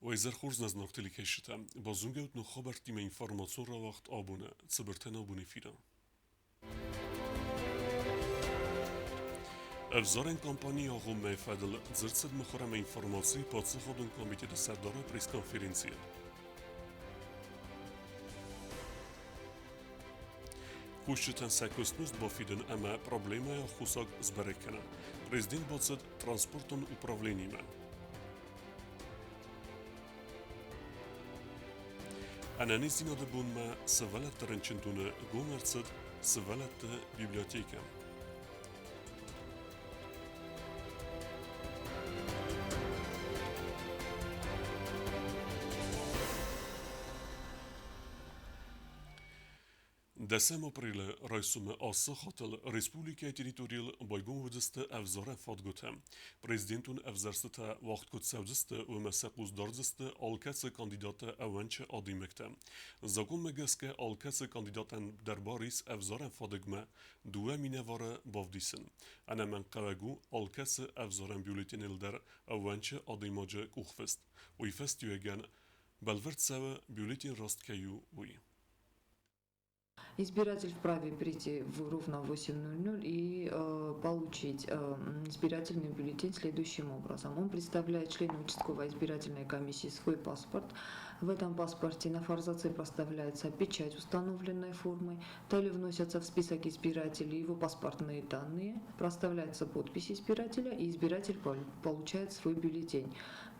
وإذا خورز نزنوك تلكيشتا بازونجوت نو خبر تيما إنفورماسيون را وقت آبونه تبرتنا آبونه فيدا افزارن کمپانی آقا فدل زرتسد مخورم اینفورماسی پادسه خودون کمیته سرداره پریس کنفرانسیه خوشتن سکوستنوز با فیدن اما پروبلیما یا خوصاق زبرکنه پریزدین بادزد ترانسپورتون اپراولینی من انانیز دیناده بون ما سوالت ترنچندونه گومرتسد سوالت بیبلیاتیکه دسم أبريل رئيسوم آسا خاطل ريسبوليكا تريتوريال بايقوم ودست أفزار فادگوتا بريزيدنتون أفزارستا وقت كت سوزست ومساقوز دارزست آلكاس كانديداتا أوانچ آديمكتا زاقوم مگسك آلكاس كانديداتا در باريس أفزار فادگما دوه مينوار بافديسن أنا من قواقو آلكاس أفزار بيوليتين در أوانچ آديماجا كوخفست ويفست يوغان بلورت سوا بيوليتين راست كيو وي Избиратель вправе прийти ровно в 8:00 и получить избирательный бюллетень следующим образом. Он представляет члену участковой избирательной комиссии свой паспорт. В этом паспорте на форзаце проставляется печать установленной формы. Далее вносятся в список избирателей его паспортные данные, проставляется подпись избирателя, и избиратель получает свой бюллетень.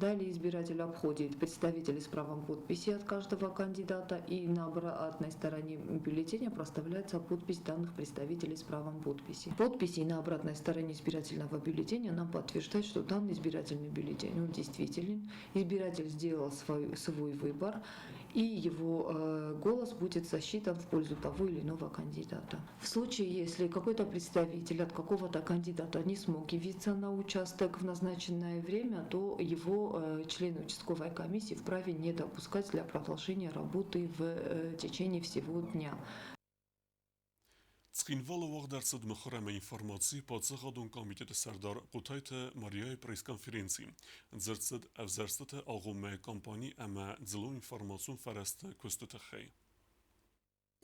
Далее избиратель обходит представителей с правом подписи от каждого кандидата, и на обратной стороне бюллетеня проставляется подпись данных представителей с правом подписи. Подписи на обратной стороне избирательного бюллетеня нам подтверждают, что данный избирательный бюллетень он действителен, избиратель сделал свой выбор, и его голос будет засчитан в пользу того или иного кандидата. В случае, если какой-то представитель от какого-то кандидата не смог явиться на участок в назначенное время, то его члены участковой комиссии вправе не допускать для продолжения работы в течение всего дня. Цкинвало вагдерсад мخورم информации подсахадун комитет сардар قطایت ماریای پریس کنفرانسی زرتسد افزرستت آقوم کمپانی اما زلو انفورماسیون فرست کستت خی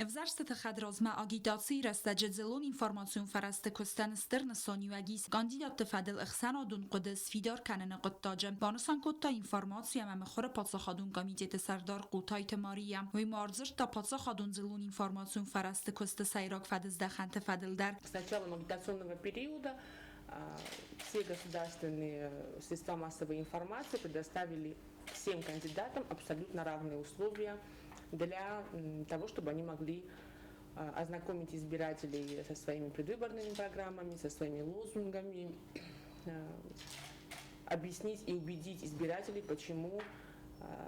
Evzarstë khadrozma agitaci rastagjelon informacion faraste kostan stern soniwagis kandidat të fadel ihsanadun qudës fidar kanën qëttaje banësan kotta informacja me khore patsakhadun komitete sardar qutayt Maria ve marzır ta patsakhadun zelon informacion faraste koste sayrak fadez dakhante fadel dar. С началом агитационного периода все государственные средства массовой информации предоставили всем кандидатам абсолютно равные условия для того, чтобы они могли ознакомить избирателей со своими предвыборными программами, со своими лозунгами, объяснить и убедить избирателей, почему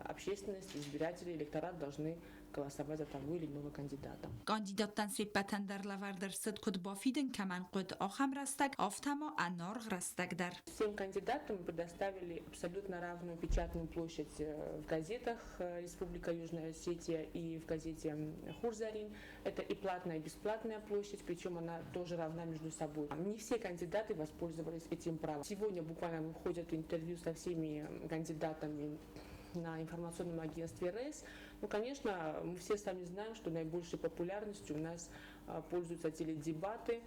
общественность, избиратели, электорат должны голосовать за того или иного кандидата. Кандидаттан сеппатан дар лавардерсет куд бафиден каман куд ахам растак, автама анорг растак дар. Всем кандидатам мы предоставили абсолютно равную печатную площадь в газетах Республика Южная Осетия и в газете Хурзарин. Это и платная, и бесплатная площадь, причем она тоже равна между собой. Не все кандидаты воспользовались этим правом. Сегодня буквально выходят интервью со всеми кандидатами на информационном агентстве РЭС. Ну, конечно, мы все сами знаем, что наибольшей популярностью у нас пользуются теледебаты.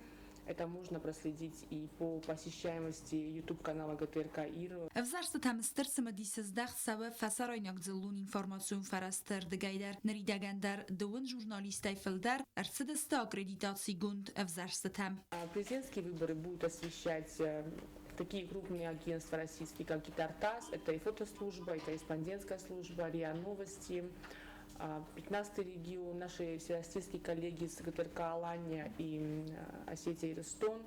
Это можно проследить и по посещаемости YouTube-канала ГТРК ИР. Evzarstë të mëstërë më disës dahë sawe fasaroj në gëzëllun informacion farastër dhe gajdar në ridagandar dëvën журналистай филдар арцедесте аккредитации гунд evzarstë там. Президентские выборы будут освещать такие крупные агентства российские, как Гитартас, это и фотослужба, и корреспондентская служба, РИА Новости, 15-й регион, наши всероссийские коллеги с ГТРК Алания и Осетия и Ростон.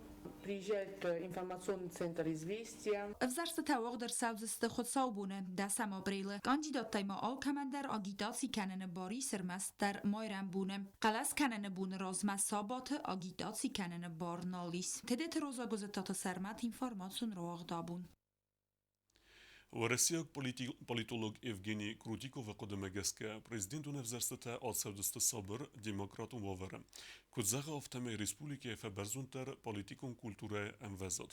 Приезжает информационный центр «Известия». Evzarstë të wagdër savzëstë khutsaubune, dasam aprele, kandidat tajma al kamender agitasi kanene bari sërmester majran bune. Qalas kanene bune rozma sabatë agitasi kanene bar nalis. Tedet roza gozetat sërmat informacion roagdabun. ورسياك بوليتولوج إفغيني كروتيكوف قدم جسكا بريزيدنتون افزرستتا آتسودست صابر ديمقراطون وافر كوزاغا افتمي ريسبوليكي فبرزونتر بوليتيكون كولتورة انفازد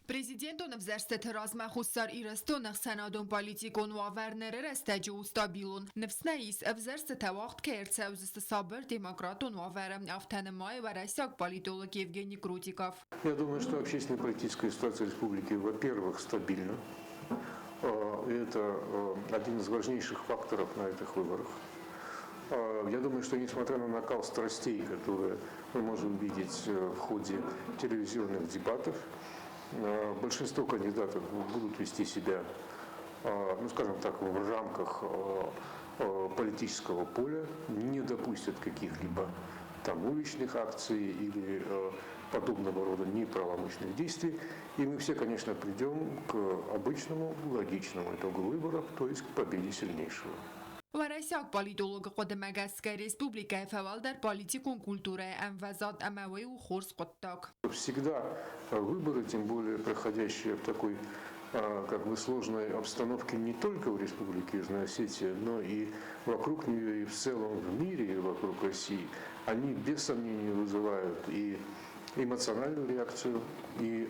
Президент университет размахустар ирестон сенадون политикون وافرنر رستجو ستابيلون نفسنايس افزرست وقت كيرتساوز استصابر ديمقراطون وافرم افتن ماي ورساك политолог Евгений Крутиков. Я думаю, что общественно-политическая ситуация республики, во-первых, стабильна. И это один из важнейших факторов на этих выборах. Я думаю, что несмотря на накал страстей, которые мы можем видеть в ходе телевизионных дебатов, большинство кандидатов будут вести себя, ну скажем так, в рамках политического поля, не допустят каких-либо там уличных акций или подобного рода неправомочных действий. И мы все, конечно, придем к обычному, логичному итогу выборов, то есть к победе сильнейшего. ورساك политолог قدمك اسكي республика فوال در политикун культура اموزاد اموي وخورس قطاك. Всегда выборы, тем более проходящие в такой как бы сложной обстановке не только в Республике Южная Осетия, но и вокруг нее, и в целом в мире, и вокруг России, они без сомнения вызывают и эмоциональную реакцию, и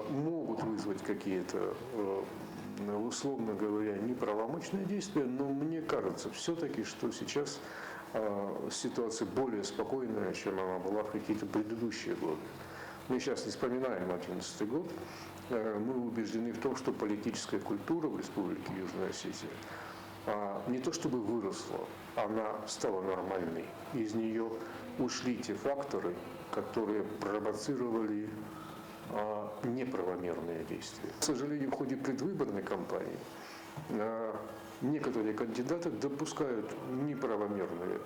могут вызвать какие-то, условно говоря, неправомочные действия, но мне кажется все-таки, что сейчас ситуация более спокойная, чем она была в какие-то предыдущие годы. Мы сейчас не вспоминаем 2011 год, мы убеждены в том, что политическая культура в Республике Южная Осетия не то чтобы выросла, она стала нормальной. Из нее ушли те факторы, которые провоцировали неправомерные действия. К сожалению, в ходе предвыборной кампании некоторые кандидаты допускают неправомерные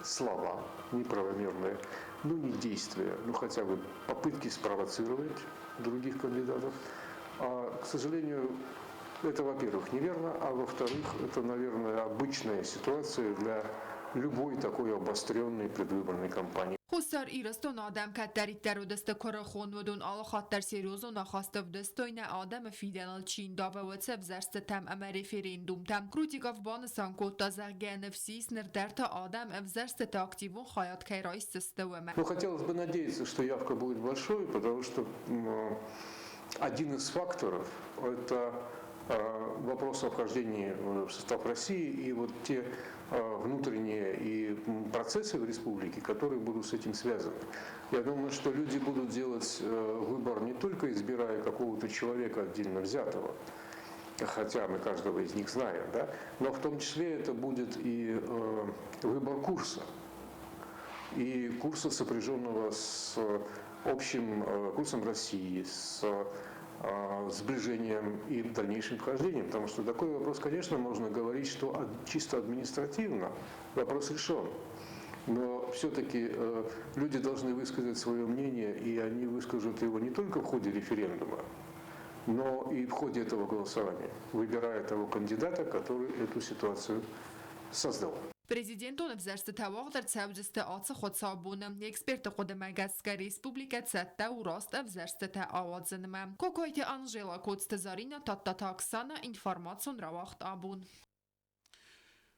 слова, неправомерные, ну не действия, ну хотя бы попытки спровоцировать других кандидатов. К сожалению, это, во-первых, неверно, а во-вторых, это, наверное, обычная ситуация для любой такой обостренной предвыборной кампании. خسر ایرستون آدم که در ایتر و دست کار خون ودون آلا خاطر سیروز و نخواست و دستوین آدم فیدنال چین داوه و تب زرست تم اما ریفریندوم تم کروتیکاف بانسان کود تا زرگه نفسیس نردر تا آدم افزرست تا اکتیوون خواهد که رایست استوامه. Ну, хотелось бы надеяться, что явка будет большой, потому что один из факторов – это вопрос о вхождении в состав России и вот те внутренние и процессы в республике, которые будут с этим связаны. Я думаю, что люди будут делать выбор не только избирая какого-то человека отдельно взятого, хотя мы каждого из них знаем, да, но в том числе это будет и выбор курса. И курса, сопряженного с общим курсом России, с сближением и дальнейшим вхождением. Потому что такой вопрос, конечно, можно говорить, что чисто административно вопрос решен. Но все-таки люди должны высказать свое мнение, и они выскажут его не только в ходе референдума, но и в ходе этого голосования, выбирая того кандидата, который эту ситуацию создал. Президент университет واقع تساوجست آت خود صابون اکسپرت قدمک از ریسپوبلیکت سته و راست افزرست آوازنم کوکویت آنژلا کوتستزارینا تاتا تاکسانا اینفورماسیون را وقت آبون.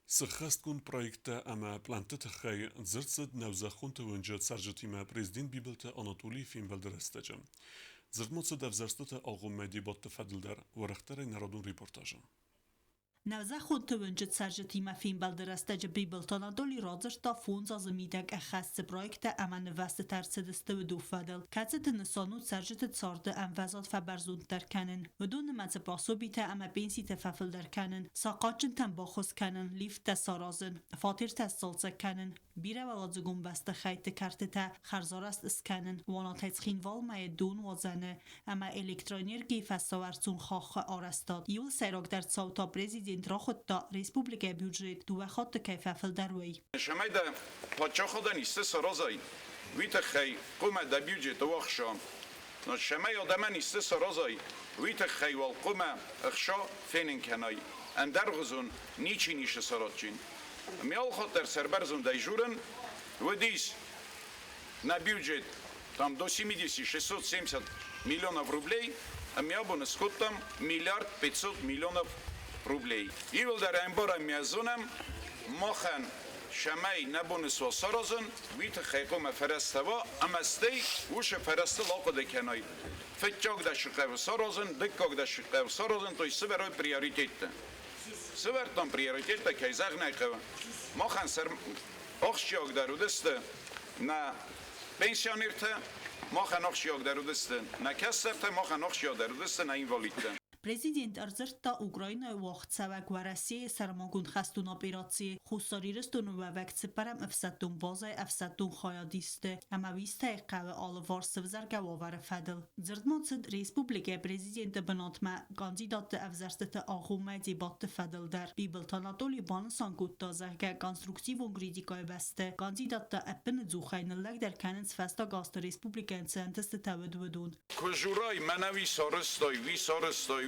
سخست проекта ама плантетахай зрцад навзахунта вынжат саржатима президент бибелта Анатолий Фимбалдерестеджа. Зрдмоца давзарстата агуме дебатта фадилдар варахтарай народун репортажа. Навзахунта вынжат саржатима Фимбалдерестеджа бибелта Анатолий Родзашта фунза замидак ахасс проекта ама наваста тарцедесте ودو فادل كاتت نسانو سرجت تصارد انفازات فبرزون در کنن ودون مزباسو بیت اما بینسی تفافل در کنن ساقاچن تنباخوز کنن لیفت تسارازن فاتر تسالزه کنن بیره ولازگون بسته خیت کرت تا خرزارست اسکنن وانا تسخین والمای دون وزنه اما الکترونیرگی فستاورسون خاخ آرستاد یول سیراک در صوتا پرزیدنت را خود تا ریسپوبلیک بیوجرید دو خود کیفافل در وی شمایده پاچا خدا نیسته سرازایی ویت خی قوم دبیوجه توخشام نشمای آدم نیسته سرازایی ویت خی والقوم اخشا فینن کنای اندر غزون نیچی نیشه سراتچین میال خاطر سربرزون دیجورن و دیس نبیوجه там до 70-670 миллионов рублей, а мы обо скоттам миллиард 500 миллионов рублей. И вот дарем барам мязунам махан شمعی نبونس و سرازن ویت خیقوم فرستوا امستی وش فرست لاقو دکنای فتجاگ دا شقه و سرازن دکاگ دا شقه و سرازن توی سبرای پریاریتیت سبرتان پریاریتیت که زغ نیقوه ما خان سر آخشیاگ دارو دسته نه پنسیونیرته ما خان آخشیاگ دارو دسته نه کسرته ما خان آخشیاگ دارو دسته نه اینوالیدته Prezident arzırta Ukrayna vaxtsavak və Rusiya sarmagun xəstun operatsiya xusarırıstun və vəqtsiparam əfsəddun bazay əfsəddun xayadistə əməvistə qəvə alıvar sıvzar gəvavarı fədil. Zırdmansıd Respublika Prezidenti binatmə kandidatı əvzərstətə ağumə debatı fədildər. Bibelt Anatoli Banısan qutda zəhgə konstruktivun kritikaya bəstə. Kandidatı əppini zuxaynılıq dərkənin sfəsta qastı Respublikan sentesti təvədvüdun. Kujuraj menavi sorostoj,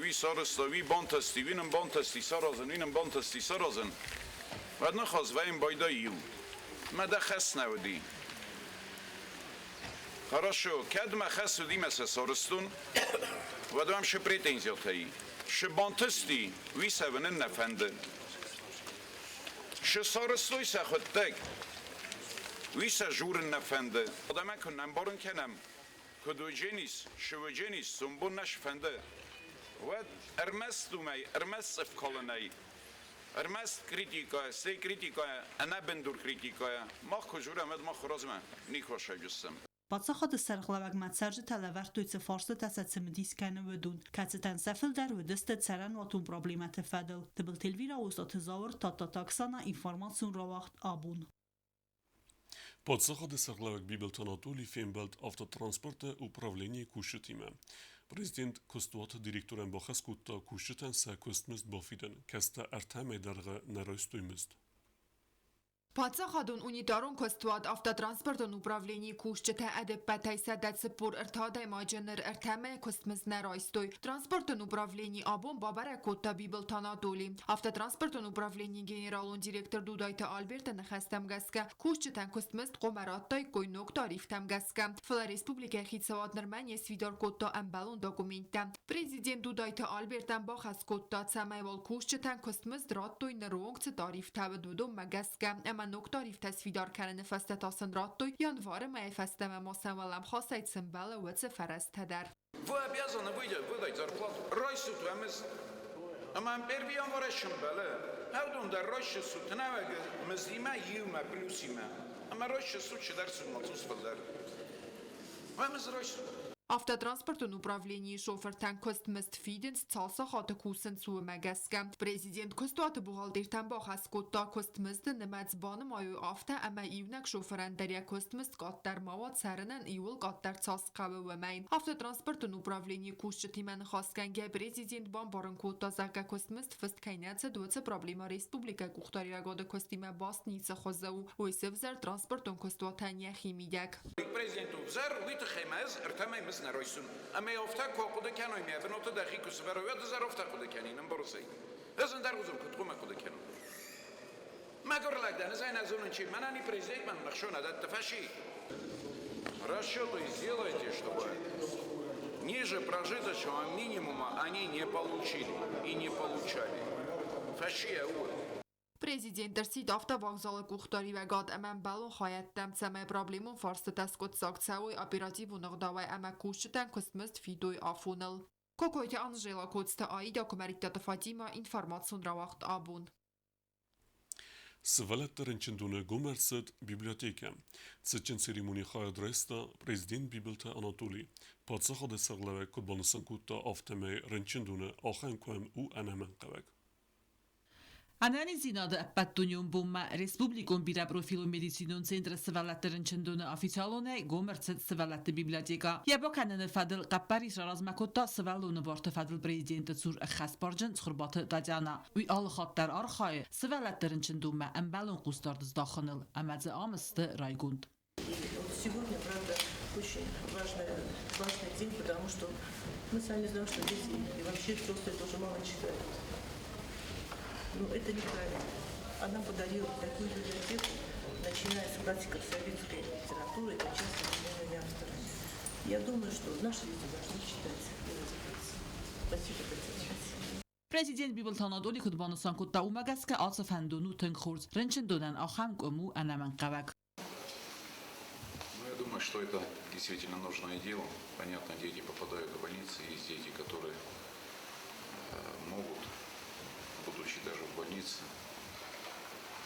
vi bontasty, vinem bontasty sorozen. Wadno chozwajem bojda iu. Mada chesna udi. Хорошо, кадма хасу димаса соростун, вадам ше претензия таи. Ше бонтасти, ви савенен нафенде. Ше соростой са хоттек, ви са журен нафенде. Adama kunnem borun kenem, kudujenis, şuvejenis, sumbun naşfende. Vad ermestumay, ermesef kolonay. Ermest kritikaya, se kritikaya, ana bendur kritikaya. Mach kujura med mach rozma, nikhoşa jussam. Բացախոդը սերղլավակ մացարժը թալավար տույցը ֆորսը տասացը մդիսկանը վդուն, կացետան սեֆել դար վդստը ծարան վատուն պրոբլիմատը ֆադել, դբլ տելվիրա ոստոթը զավր տատատաքսանա ինформացիոն ռավաղտ աբուն. Подсахады сарлавек Бибелт Анатолий Фембелт автотранспорта управление кушетиме. Президент Костуата директорен бахаскутта кушетен са костмест бафиден, каста артаме дарга наростуймест. Պատսախադուն ունիտարուն կստուատ ավտոտրանսպորտն ուպրավլենի կուշճտը ադեպ պատայսադատ սպոր ըրթադայ մաջնր ըրթամե կստմզներ այստոյ տրանսպորտն ուպրավլենի աբոն բաբարը կոտտա Բիբլտ Անատոլի ավտոտրանսպորտն ուպրավլենի գեներալուն դիրեկտոր դուդայտը Ալբերտը նխաստամ գասկա կուշճտան կստմզտ qoմարատտայ կոյնոկ տարիֆտամ գասկա Ֆլա Ռեսպուբլիկա խիցավատներման եսվիդոր կոտտա ամբալուն դոկումենտա Prezident դուդայտը Ալբերտան բախաս կոտտա ցամայվալ կուշճտան կստմզ դրատտոյ նրոնգ տարիֆ թավդուդում մագասկա نکتاری تصویر کردن فست تاسندراتوی января має фестеме мосевалам хосайт симбеле вице ферестедер. Вы обязаны выдать зарплату. Ройсу туемыз. Аман первый января шимбеле. Хавдун да ройсу сутнавеге мезима юма плюсима. Ама ройсу сучи дарсу мацус фалдар. Вемез ройсу. Автотранспортն ուպրավլենի շոֆերտան կոստմեստ ֆիդենս ցասա խատը կուսն ցու մագասկա Prezident կոստուատը բուղալդերտան բախաս կոտտա կոստմեստը նմած բանը մայու ավտա ամա իվնակ շոֆերան դարյա կոստմեստ կատտար մավատ սարնան իուլ կատտար ցաս կավը վմայն Автотранспортն ուպրավլենի կուշճտիման խասկանգե Prezident բան բարն կոտտա զակա կոստմեստ ֆստ կայնացը դուծը պրոբլեմա Ռեսպուբլիկա կուխտարիագոդը կոստիմա բասնիցը խոզաու ոյսևզար տրանսպորտն կոստուատան яхимидяк Президенту взар витахемез артамаймыз наройсун. Аме офта кокуда каной ме бенота дахику сверовед зар офта куда канинам боросай. Азан дарузум кутума куда кану. Магор лагдан зайн азунun чи манани президент ман нахшон адат тфаши. Расчеты сделайте, чтобы ниже прожиточного минимума они не получили и не получали. Фаши ауэ. Prezidentër si dafta vokzale kuchtari ve gad emen balon xayettem ceme problemun farstı teskot saktsavoj operativ unagdavay eme kushten kostmest fidoy afunel. Kokoyte Anjela Kotsta Aida Komeriktata Fatima informacion ravaxt abun. Свалеттер инчендуне гомерцет библиотека. Цечен церемония хайадреста президент Бибелта Анатолий. Подсахады сарлавек кодбанысан кутта автеме ренчендуне ахен коем у анемен кавек. Analizinadı əppətdunyon bomma Respublikon bira profilun medisinon centra sıvalatların çındonu oficialone gomercet sıvalatı biblioteka. Yabokanını fadıl qappari şarazmakotta sıvalunu vartı fadıl prezidenti sur xasparcın sıxırbatı dacana. Uy alı xattar arxayı sıvalatların çındonma əmbalon qustardız daxınıl. Əməzi amıstı Raygund. Сегодня, правда, очень важный день, потому что мы сами знаем, что дети и вообще взрослые тоже мало читают. Но это неправильно. Она подарила такую библиотеку, начиная с классиков советской литературы и кончая современными авторами. Я думаю, что наши люди должны читать и развиваться. Спасибо, Татьяна. President Bibeltanadoli kudbanısan kutta umagaska atsafandunu tınkhurs rınçın dönen aham kumu anaman kavak. Ну, я думаю, что это действительно нужное дело. Понятно, дети попадают в больницы, есть дети, которые могут, будучи даже в больнице,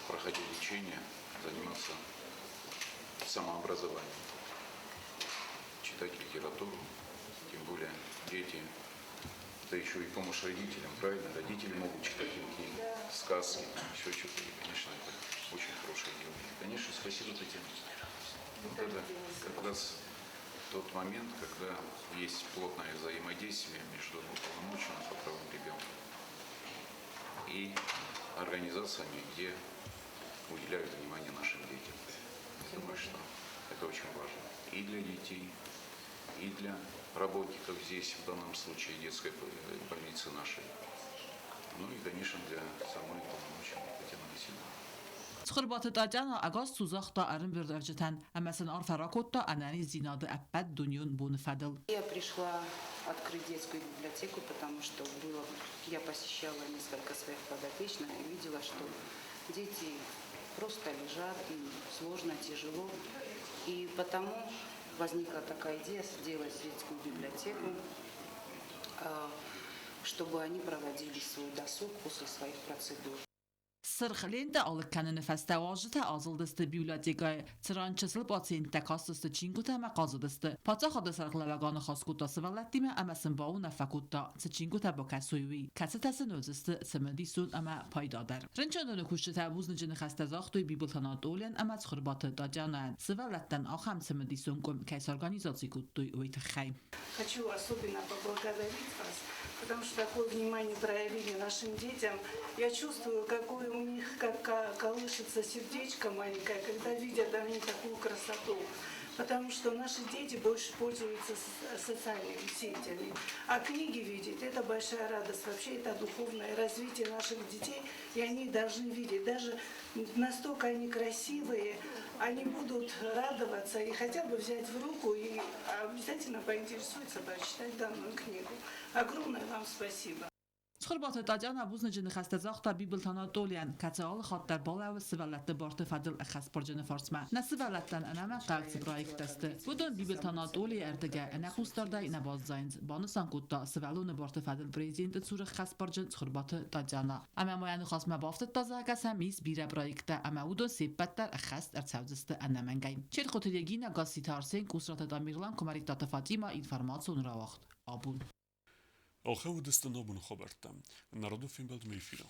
проходя лечение, заниматься самообразованием, читать литературу, тем более дети, да еще и помощь родителям, правильно? Родители могут читать им книги, сказки, еще что-то. И, конечно, это очень хорошее дело. И, конечно, спасибо, Татьяна. Вот это как раз тот момент, когда есть плотное взаимодействие между уполномоченным по правам ребенка и организациями, где уделяют внимание нашим детям. Я думаю, что это очень важно и для детей, и для работников здесь, в данном случае детской больницы нашей, ну и, конечно, для самой уполномоченной Татьяны Васильевны. Сخربات تاجانا اگاز سوزاختا ارن بردرجتن امسن ار فراکوتا انانی زیناده اپد دنیون بون فدل. Я пришла открыть детскую библиотеку, потому что я посещала несколько своих подопечных и видела, что дети просто лежат, им сложно, тяжело. И потому возникла такая идея сделать детскую библиотеку, чтобы они проводили свой досуг после своих процедур. Sırxlende alık kanını festevajıta azıldısты biblioteka çırançısıl patsiyente kastısты çinguta maqazıdısты. Patsa xadı sırxlavaganı xaskutta sıvallattime amasın bağı nefakutta çinguta bakasuyvi. Kasıtasın özüstü sımedisun ama paydadır. Rınçanını kuştu tabuz nıcını xastazaxtoy bibliotana dolen ama çıxırbatı dacanan sıvallattan axam sımedisun kum kays organizatsiy kuttoy uytıxay. Хочу особенно поблагодарить вас, потому что такое внимание проявили нашим детям. Я чувствую, какое у них колышется сердечко маленькое, когда видят они такую красоту. Потому что наши дети больше пользуются социальными сетями. А книги видеть – это большая радость. Вообще это духовное развитие наших детей, и они должны видеть. Даже настолько они красивые, они будут радоваться и хотя бы взять в руку и обязательно поинтересуются, прочитать данную книгу. Огромное вам спасибо. Сخربات تاجان ابوز نجن خستزاختا بیبلتانا دولین کتال خاطر بالا و سوالت بارت فدل اخس برجن فارسما نسوالتن انا من قاعد برايك دسته بدون بیبلتانا دولی ارتگا انا خوستاردا اینا باززاینز بانسان کوتا سوالون بارت فدل پرزیدنت سور خس برجن سخربات تاجانا اما ما خاص ما بافت تازه کسامیز بیره برايکتا اما ودون سیبتر اخست ارتساوزست انا منگایم چه خاطرگینا گاسی تارسین کوسرات دامیرلان کماریتا فاطیما اینفورماسیون راوخت آبون Alcheu deste nobun Roberta, narodu Fimbeld Meifira.